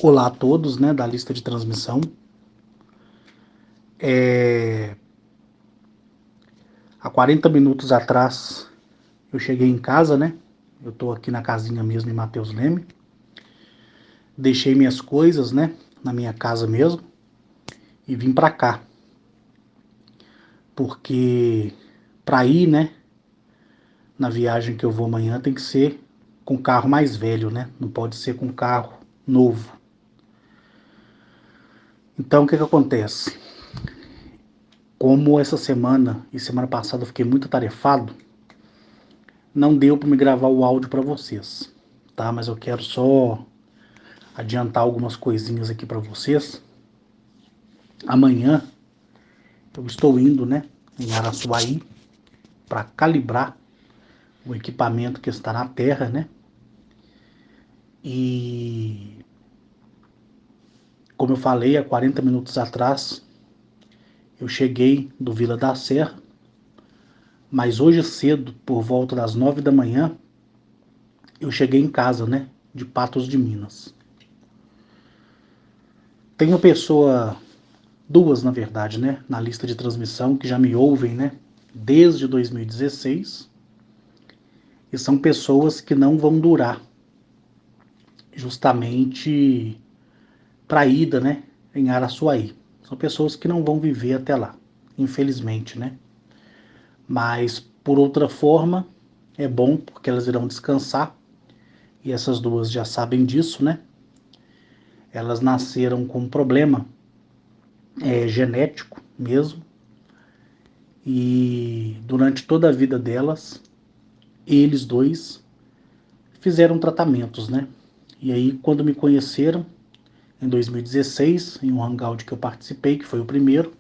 Olá a todos, né, da lista de transmissão. Há 40 minutos atrás eu cheguei em casa, né? Eu tô aqui na casinha mesmo em Mateus Leme. Deixei minhas coisas, né, na minha casa mesmo e vim pra cá. Porque pra ir, né, na viagem que eu vou amanhã tem que ser com carro mais velho, né? Não pode ser com carro novo. Então o que que acontece? Como essa semana e semana passada eu fiquei muito atarefado, não deu para me gravar o áudio para vocês, tá? Mas eu quero só adiantar algumas coisinhas aqui para vocês. Amanhã eu estou indo, né, em Araçuaí para calibrar o equipamento que está na Terra, né? E como eu falei há 40 minutos atrás, eu cheguei do Vila da Serra, mas hoje cedo, por volta das 9 da manhã, eu cheguei em casa, né, de Patos de Minas. Tem uma pessoa, duas na verdade, né, na lista de transmissão que já me ouvem, né, desde 2016, e são pessoas que não vão durar justamente para a ida, né, em Araçuaí. São pessoas que não vão viver até lá, infelizmente, né? Mas por outra forma, é bom porque elas irão descansar, e essas duas já sabem disso, né? Elas nasceram com um problema genético mesmo, e durante toda a vida delas, eles dois fizeram tratamentos, né? E aí, quando me conheceram, em 2016, em um hangout que eu participei, que foi o primeiro,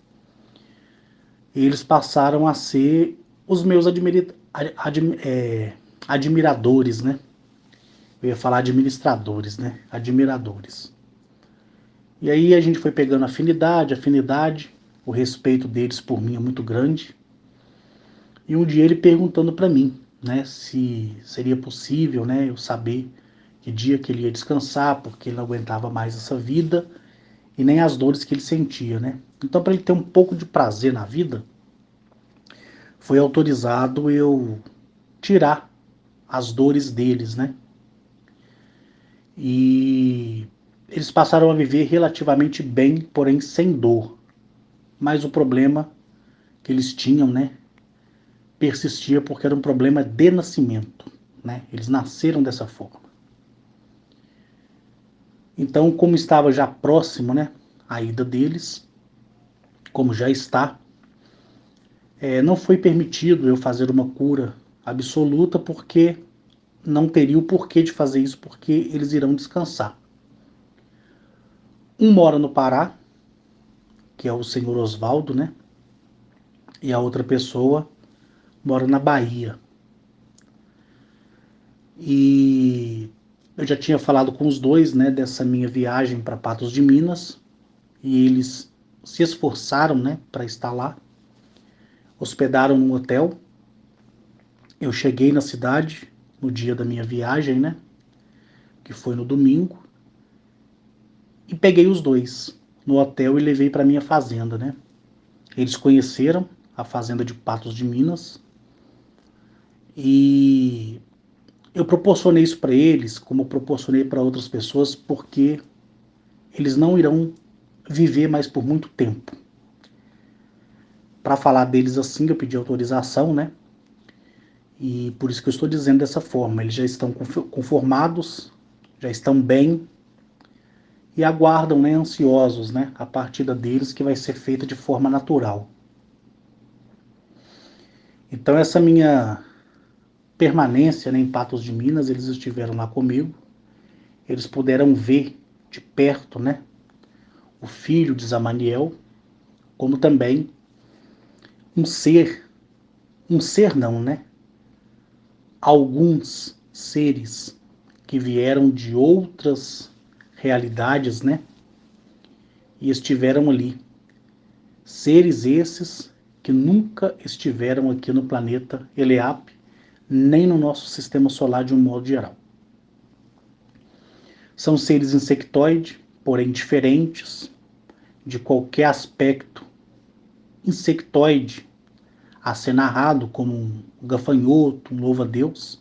eles passaram a ser os meus admiradores, né? Eu ia falar administradores, né? Admiradores. E aí a gente foi pegando afinidade, o respeito deles por mim é muito grande. E um dia ele perguntando para mim, né, se seria possível, né, eu saber que dia que ele ia descansar, porque ele não aguentava mais essa vida e nem as dores que ele sentia, né? Então, para ele ter um pouco de prazer na vida, foi autorizado eu tirar as dores deles, né? E eles passaram a viver relativamente bem, porém sem dor. Mas o problema que eles tinham, né, persistia porque era um problema de nascimento, né? Eles nasceram dessa forma. Então, como estava já próximo, né, a ida deles, como já está, não foi permitido eu fazer uma cura absoluta porque não teria o porquê de fazer isso, porque eles irão descansar. Um mora no Pará, que é o senhor Osvaldo, né? E a outra pessoa mora na Bahia. E eu já tinha falado com os dois, né, dessa minha viagem para Patos de Minas, e eles se esforçaram, né, para estar lá. Hospedaram num hotel. Eu cheguei na cidade no dia da minha viagem, né, que foi no domingo, e peguei os dois no hotel e levei para minha fazenda, né? Eles conheceram a fazenda de Patos de Minas e eu proporcionei isso para eles, como eu proporcionei para outras pessoas, porque eles não irão viver mais por muito tempo. Para falar deles assim, eu pedi autorização, né? E por isso que eu estou dizendo dessa forma. Eles já estão conformados, já estão bem e aguardam, né, ansiosos, né, a partida deles que vai ser feita de forma natural. Então essa minha permanência, né, em Patos de Minas, eles estiveram lá comigo, eles puderam ver de perto, né, o filho de Zamaniel, como também um ser não, né, alguns seres que vieram de outras realidades, né, e estiveram ali. Seres esses que nunca estiveram aqui no planeta Eleap, nem no nosso sistema solar de um modo geral. São seres insectoides, porém diferentes de qualquer aspecto insectoide a ser narrado, como um gafanhoto, um louva-a-Deus.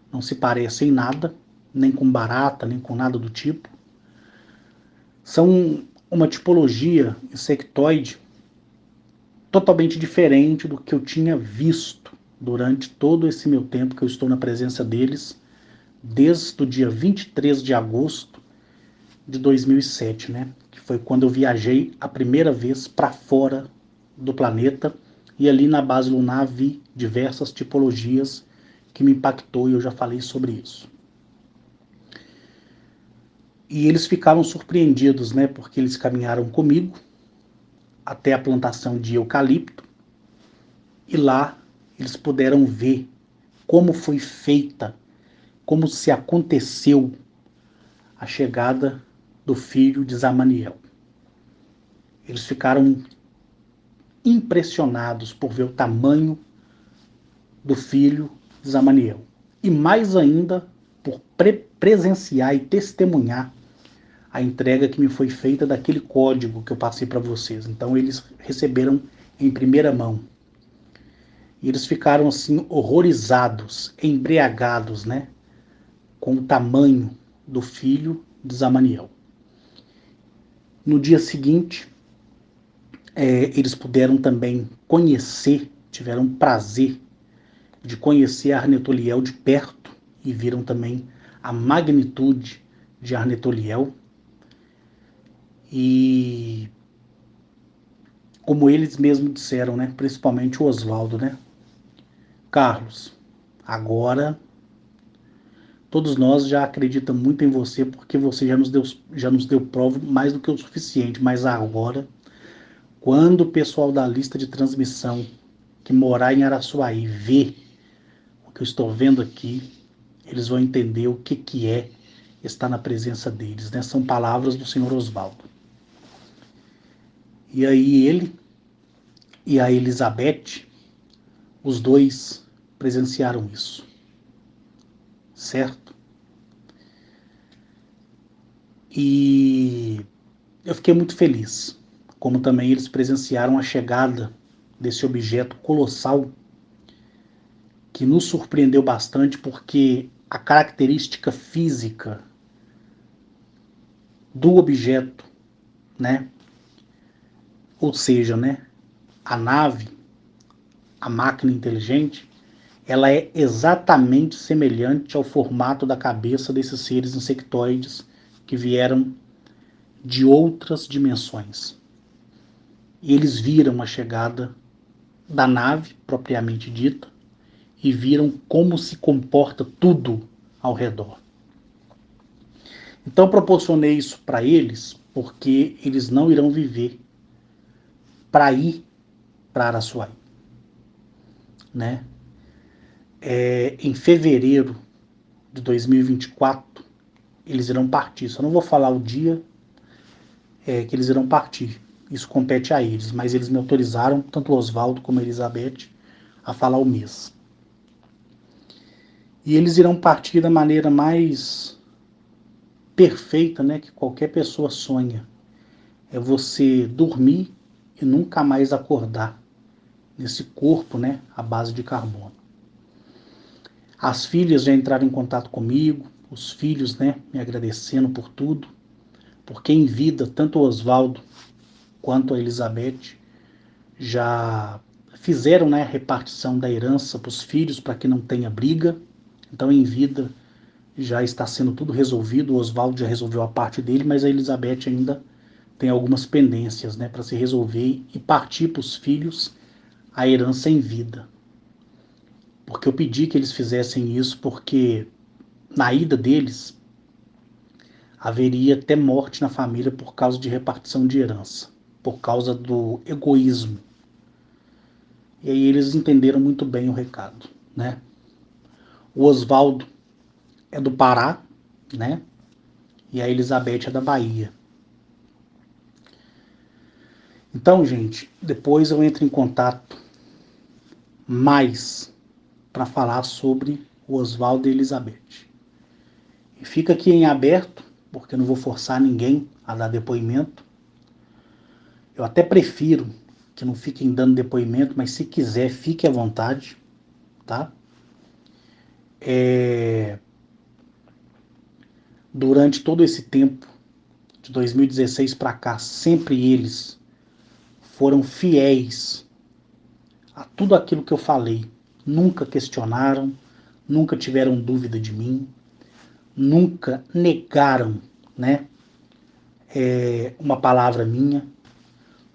Não se parecem em nada, nem com barata, nem com nada do tipo. São uma tipologia insectoide totalmente diferente do que eu tinha visto durante todo esse meu tempo que eu estou na presença deles, desde o dia 23 de agosto de 2007, né? Que foi quando eu viajei a primeira vez para fora do planeta, e ali na base lunar vi diversas tipologias que me impactou, e eu já falei sobre isso. E eles ficaram surpreendidos, né? Porque eles caminharam comigo até a plantação de eucalipto, e lá eles puderam ver como foi feita, como se aconteceu a chegada do filho de Zamaniel. Eles ficaram impressionados por ver o tamanho do filho de Zamaniel. E mais ainda por presenciar e testemunhar a entrega que me foi feita daquele código que eu passei para vocês. Então eles receberam em primeira mão. E eles ficaram assim horrorizados, embriagados, né, com o tamanho do filho de Zamaniel. No dia seguinte, eles puderam também conhecer, tiveram prazer de conhecer Arnetoliel de perto, e viram também a magnitude de Arnetoliel. E como eles mesmos disseram, né, principalmente o Oswaldo, né, Carlos, agora todos nós já acreditamos muito em você, porque você já nos deu prova mais do que o suficiente, mas agora, quando o pessoal da lista de transmissão que morar em Araçuaí vê o que eu estou vendo aqui, eles vão entender o que é estar na presença deles, né? São palavras do senhor Oswaldo. E aí ele e a Elizabeth, os dois presenciaram isso, certo? E eu fiquei muito feliz, como também eles presenciaram a chegada desse objeto colossal que nos surpreendeu bastante, porque a característica física do objeto, né, ou seja, né, a nave, a máquina inteligente, ela é exatamente semelhante ao formato da cabeça desses seres insectoides que vieram de outras dimensões. E eles viram a chegada da nave, propriamente dita, e viram como se comporta tudo ao redor. Então proporcionei isso para eles, porque eles não irão viver para ir para Araçuaí, né? Em fevereiro de 2024, eles irão partir. Só não vou falar o dia que eles irão partir. Isso compete a eles, mas eles me autorizaram, tanto o Oswaldo como a Elizabeth, a falar o mês. E eles irão partir da maneira mais perfeita, né, que qualquer pessoa sonha. É você dormir e nunca mais acordar nesse corpo, né, à base de carbono. As filhas já entraram em contato comigo, os filhos, né, me agradecendo por tudo, porque em vida, tanto o Oswaldo quanto a Elizabeth já fizeram, né, a repartição da herança para os filhos, para que não tenha briga. Então, em vida, já está sendo tudo resolvido. O Oswaldo já resolveu a parte dele, mas a Elizabeth ainda tem algumas pendências, né, para se resolver e partir para os filhos a herança em vida. Porque eu pedi que eles fizessem isso, porque na ida deles haveria até morte na família por causa de repartição de herança, por causa do egoísmo. E aí eles entenderam muito bem o recado, né? O Oswaldo é do Pará, né? E a Elizabeth é da Bahia. Então, gente, depois eu entro em contato mais para falar sobre o Oswaldo e a Elizabeth. E fica aqui em aberto, porque eu não vou forçar ninguém a dar depoimento. Eu até prefiro que não fiquem dando depoimento, mas se quiser, fique à vontade, tá? Durante todo esse tempo, de 2016 para cá, sempre eles foram fiéis a tudo aquilo que eu falei. Nunca questionaram, nunca tiveram dúvida de mim, nunca negaram, né, uma palavra minha,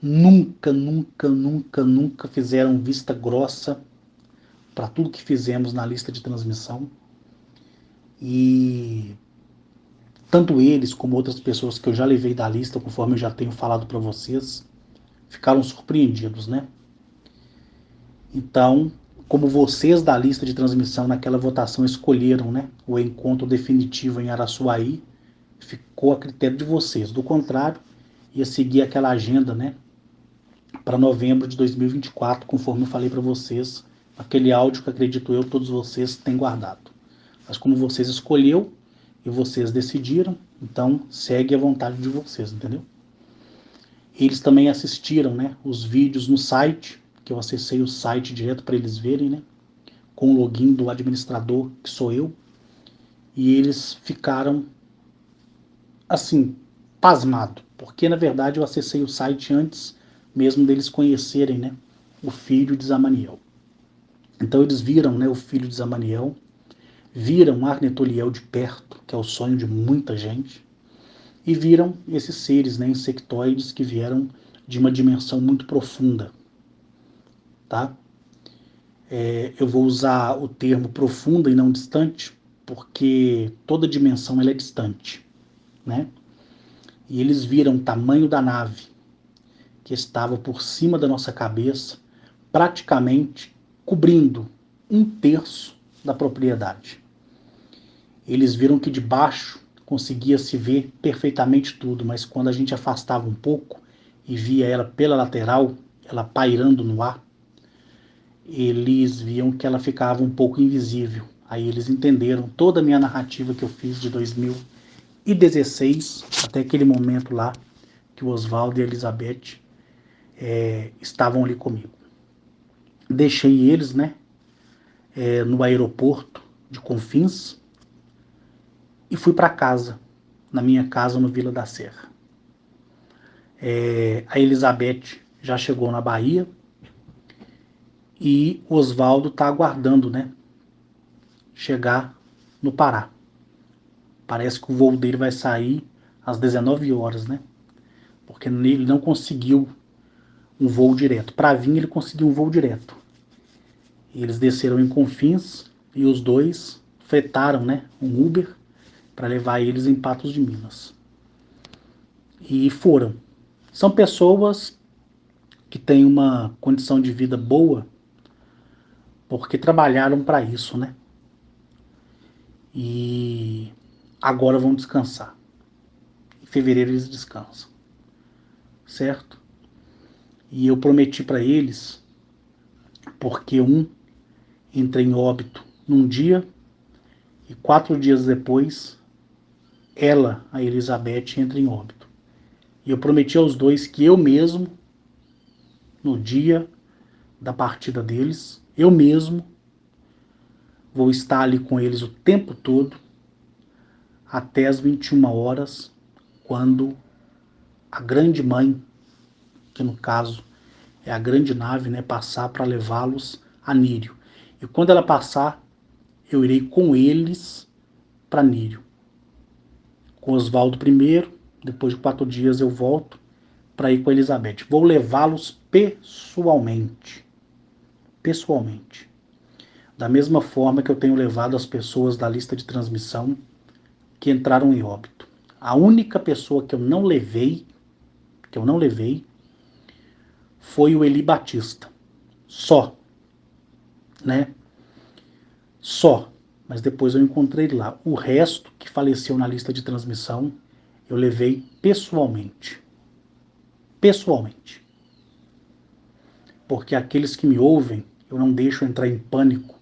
nunca, nunca, nunca, nunca fizeram vista grossa para tudo que fizemos na lista de transmissão. E tanto eles como outras pessoas que eu já levei da lista, conforme eu já tenho falado para vocês, ficaram surpreendidos, né? Então, como vocês da lista de transmissão naquela votação escolheram, né, o encontro definitivo em Araçuaí, ficou a critério de vocês. Do contrário, ia seguir aquela agenda, né, para novembro de 2024, conforme eu falei para vocês, aquele áudio que acredito eu todos vocês têm guardado. Mas como vocês escolheu e vocês decidiram, então segue a vontade de vocês, entendeu? Eles também assistiram, né, os vídeos no site, que eu acessei o site direto para eles verem, né, com o login do administrador, que sou eu, e eles ficaram, assim, pasmado, porque na verdade eu acessei o site antes mesmo deles conhecerem, né, o filho de Zamaniel. Então eles viram, né, o filho de Zamaniel, viram Arnetoliel de perto, que é o sonho de muita gente, e viram esses seres, né, insectoides que vieram de uma dimensão muito profunda, tá? Eu vou usar o termo profunda e não distante, porque toda dimensão ela é distante, né? E eles viram o tamanho da nave que estava por cima da nossa cabeça, praticamente cobrindo 1/3 da propriedade. Eles viram que de baixo conseguia se ver perfeitamente tudo, mas quando a gente afastava um pouco e via ela pela lateral, ela pairando no ar, eles viam que ela ficava um pouco invisível. Aí eles entenderam toda a minha narrativa que eu fiz de 2016 até aquele momento lá que o Oswaldo e a Elizabeth estavam ali comigo. Deixei eles, né, no aeroporto de Confins e fui para casa, na minha casa no Vila da Serra. A Elizabeth já chegou na Bahia e o Oswaldo está aguardando, né, chegar no Pará. Parece que o voo dele vai sair às 19 horas, né? Porque ele não conseguiu um voo direto. Para vir, ele conseguiu um voo direto. E eles desceram em Confins e os dois fretaram, né, um Uber para levar eles em Patos de Minas. E foram. São pessoas que têm uma condição de vida boa porque trabalharam para isso, né? E agora vão descansar. Em fevereiro eles descansam, certo? E eu prometi para eles, porque um entra em óbito num dia e 4 dias depois ela, a Elizabeth, entra em óbito. E eu prometi aos dois que eu mesmo, no dia da partida deles, eu mesmo vou estar ali com eles o tempo todo, até as 21 horas, quando a grande mãe, que no caso é a grande nave, né, passar para levá-los a Nírio. E quando ela passar, eu irei com eles para Nírio. Com Oswaldo primeiro, depois de 4 dias eu volto para ir com a Elizabeth. Vou levá-los pessoalmente. Pessoalmente. Da mesma forma que eu tenho levado as pessoas da lista de transmissão que entraram em óbito. A única pessoa que eu não levei, foi o Eli Batista. Só. Né? Só. Mas depois eu encontrei lá. O resto que faleceu na lista de transmissão, eu levei pessoalmente. Pessoalmente. Porque aqueles que me ouvem, eu não deixo entrar em pânico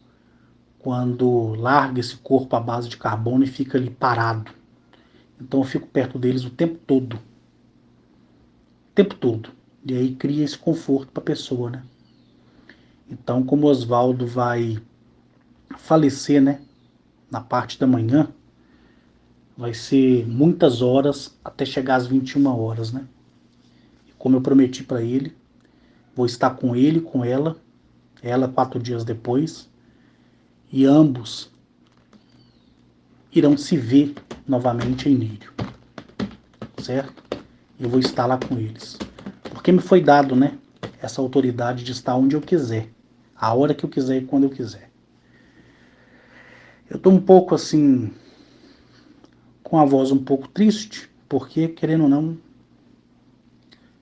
quando larga esse corpo à base de carbono e fica ali parado. Então eu fico perto deles o tempo todo. tempo todo. E aí cria esse conforto para a pessoa, né? Então, como o Oswaldo vai falecer, né, na parte da manhã, vai ser muitas horas até chegar às 21 horas, né? E como eu prometi para ele, vou estar com ele, com ela 4 dias depois, e ambos irão se ver novamente em Nírio, certo? Eu vou estar lá com eles. Porque me foi dado, né, essa autoridade de estar onde eu quiser, a hora que eu quiser e quando eu quiser. Eu tô um pouco assim, com a voz um pouco triste, porque, querendo ou não,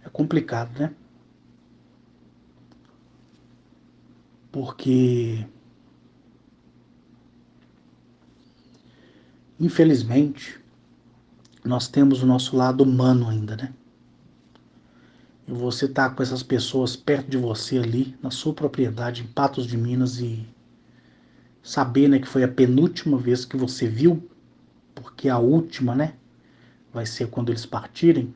é complicado, né? Porque, infelizmente, nós temos o nosso lado humano ainda, né? E você tá com essas pessoas perto de você ali, na sua propriedade, em Patos de Minas, e saber, né, que foi a penúltima vez que você viu, porque a última, né, vai ser quando eles partirem,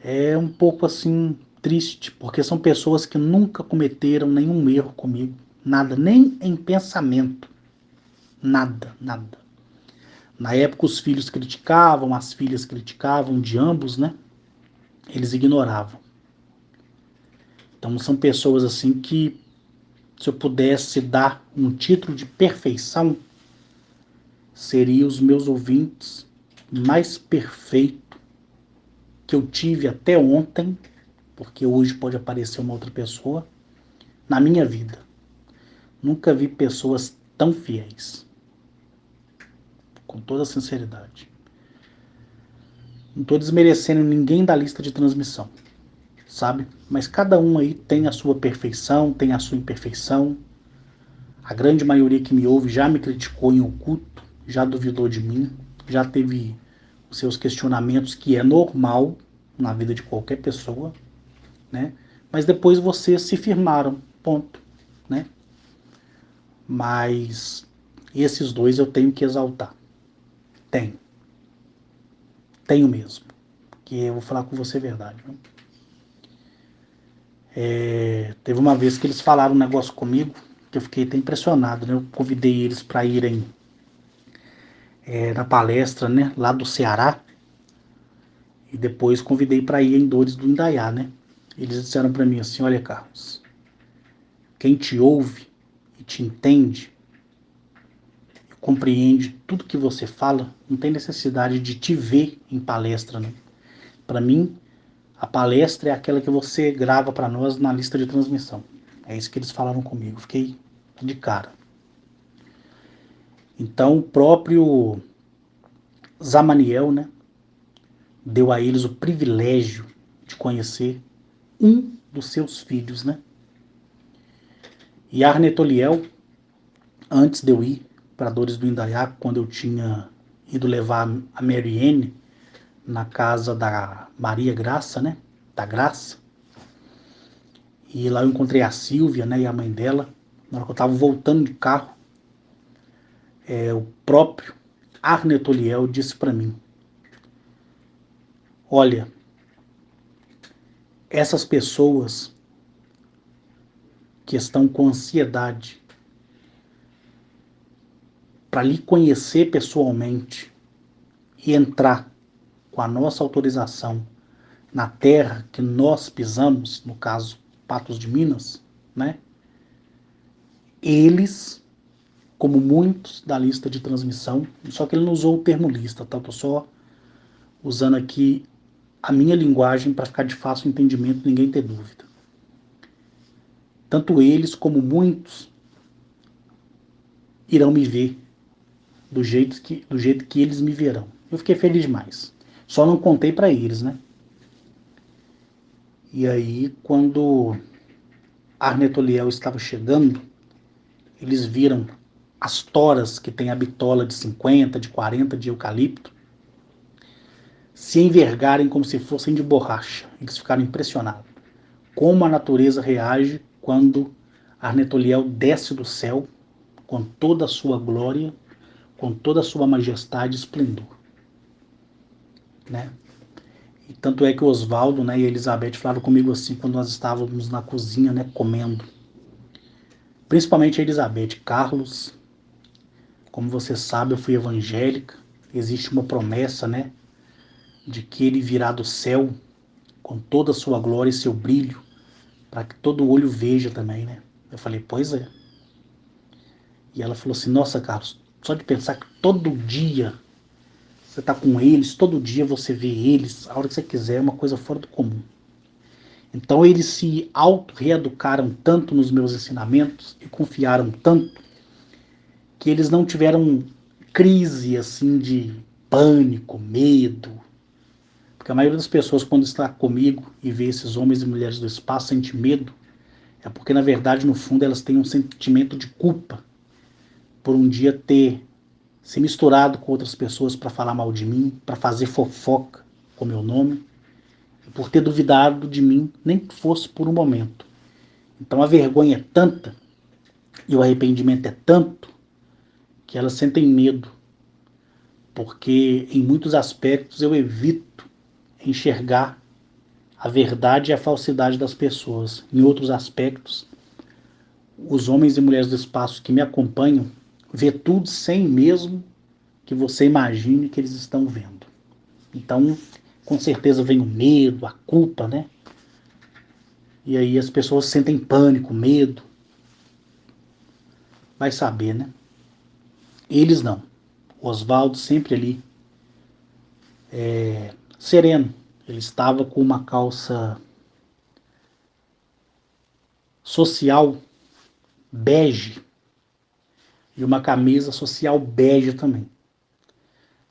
é um pouco assim triste, porque são pessoas que nunca cometeram nenhum erro comigo, nada, nem em pensamento, nada, nada. Na época os filhos criticavam, as filhas criticavam, de ambos, né? Eles ignoravam. Então são pessoas assim que, se eu pudesse dar um título de perfeição, seriam os meus ouvintes mais perfeito que eu tive até ontem, porque hoje pode aparecer uma outra pessoa, na minha vida. Nunca vi pessoas tão fiéis, com toda sinceridade. Não estou desmerecendo ninguém da lista de transmissão, sabe? Mas cada um aí tem a sua perfeição, tem a sua imperfeição. A grande maioria que me ouve já me criticou em oculto, já duvidou de mim, já teve os seus questionamentos, que é normal na vida de qualquer pessoa, né? Mas depois vocês se firmaram, ponto, né? Mas esses dois eu tenho que exaltar. Tenho. Tenho mesmo. Que eu vou falar com você a verdade. Viu? Teve uma vez que eles falaram um negócio comigo que eu fiquei até impressionado, né? Eu convidei eles para irem na palestra, né? Lá do Ceará. E depois convidei para ir em Dores do Indaiá, né? Eles disseram para mim assim: olha, Carlos, quem te ouve e te entende, compreende tudo que você fala, não tem necessidade de te ver em palestra, né? Para mim, a palestra é aquela que você grava para nós na lista de transmissão. É isso que eles falaram comigo. Fiquei de cara. Então, o próprio Zamaniel, né, deu a eles o privilégio de conhecer um dos seus filhos, né? E Arnetoliel, antes de eu ir para Dores do Indaiá, quando eu tinha ido levar a Mariene na casa da Maria Graça, né? Da Graça. E lá eu encontrei a Silvia, né? E a mãe dela. Na hora que eu estava voltando de carro, o próprio Arnetoliel disse para mim: olha, essas pessoas que estão com ansiedade para lhe conhecer pessoalmente e entrar com a nossa autorização na terra que nós pisamos, no caso Patos de Minas, né? Eles, como muitos da lista de transmissão, só que ele não usou o termo lista, tá? Tô só usando aqui a minha linguagem para ficar de fácil entendimento, ninguém ter dúvida. Tanto eles como muitos irão me ver do jeito que eles me verão. Eu fiquei feliz demais. Só não contei para eles, né? E aí, quando Arnetoliel estava chegando, eles viram as toras que tem a bitola de 50, de 40 de eucalipto se envergarem como se fossem de borracha. Eles ficaram impressionados. Como a natureza reage quando Arnetoliel desce do céu com toda a sua glória, com toda a sua majestade e esplendor, né? E tanto é que o Oswaldo, né, e a Elizabeth falaram comigo assim quando nós estávamos na cozinha, né, comendo. Principalmente a Elizabeth. Carlos, como você sabe, eu fui evangélica. Existe uma promessa, né, de que ele virá do céu com toda a sua glória e seu brilho, para que todo olho veja também, né? Eu falei, pois é. E ela falou assim, nossa, Carlos, só de pensar que todo dia você está com eles, todo dia você vê eles, a hora que você quiser, é uma coisa fora do comum. Então eles se auto-reeducaram tanto nos meus ensinamentos e confiaram tanto que eles não tiveram crise assim de pânico, medo. Porque a maioria das pessoas, quando está comigo e vê esses homens e mulheres do espaço, sente medo, é porque na verdade, no fundo, elas têm um sentimento de culpa por um dia ter se misturado com outras pessoas para falar mal de mim, para fazer fofoca com meu nome, por ter duvidado de mim, nem que fosse por um momento. Então a vergonha é tanta e o arrependimento é tanto que elas sentem medo, porque em muitos aspectos eu evito enxergar a verdade e a falsidade das pessoas. Em outros aspectos, os homens e mulheres do espaço que me acompanham vê tudo sem mesmo que você imagine que eles estão vendo. Então, com certeza vem o medo, a culpa, né? E aí as pessoas sentem pânico, medo. Vai saber, né? Eles não. O Oswaldo sempre ali, sereno. Ele estava com uma calça social bege e uma camisa social bege também.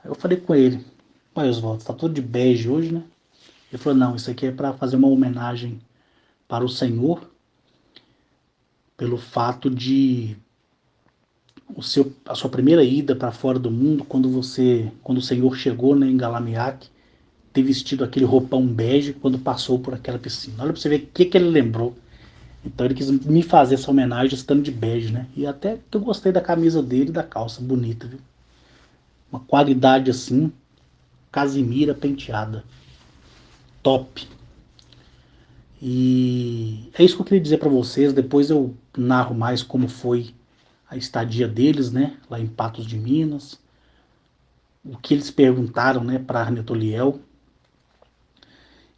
Aí eu falei com ele, mas Oswaldo, tá todo de bege hoje, né? Ele falou, não, isso aqui é para fazer uma homenagem para o Senhor, pelo fato de a sua primeira ida para fora do mundo, quando o Senhor chegou, né, em Galamiaque, ter vestido aquele roupão bege quando passou por aquela piscina. Olha para você ver o que ele lembrou. Então ele quis me fazer essa homenagem estando de bege, né? E até que eu gostei da camisa dele e da calça, bonita, viu? Uma qualidade assim, casimira penteada. Top. E é isso que eu queria dizer para vocês. Depois eu narro mais como foi a estadia deles, né? Lá em Patos de Minas. O que eles perguntaram, né, para Arnetoliel.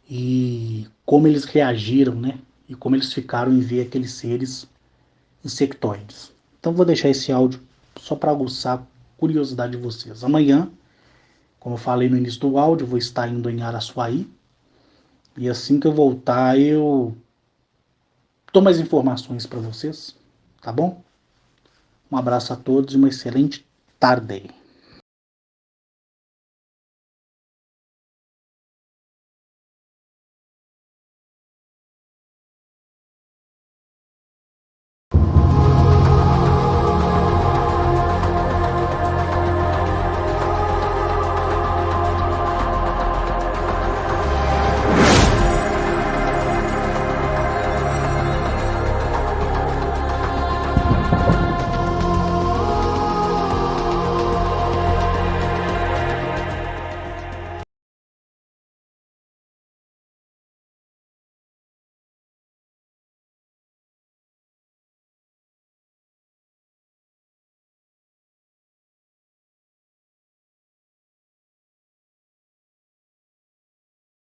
E como eles reagiram, né? E como eles ficaram em ver aqueles seres insectoides. Então vou deixar esse áudio só para aguçar a curiosidade de vocês. Amanhã, como eu falei no início do áudio, eu vou estar indo em Araçuaí. E assim que eu voltar, eu dou mais informações para vocês, tá bom? Um abraço a todos e uma excelente tarde.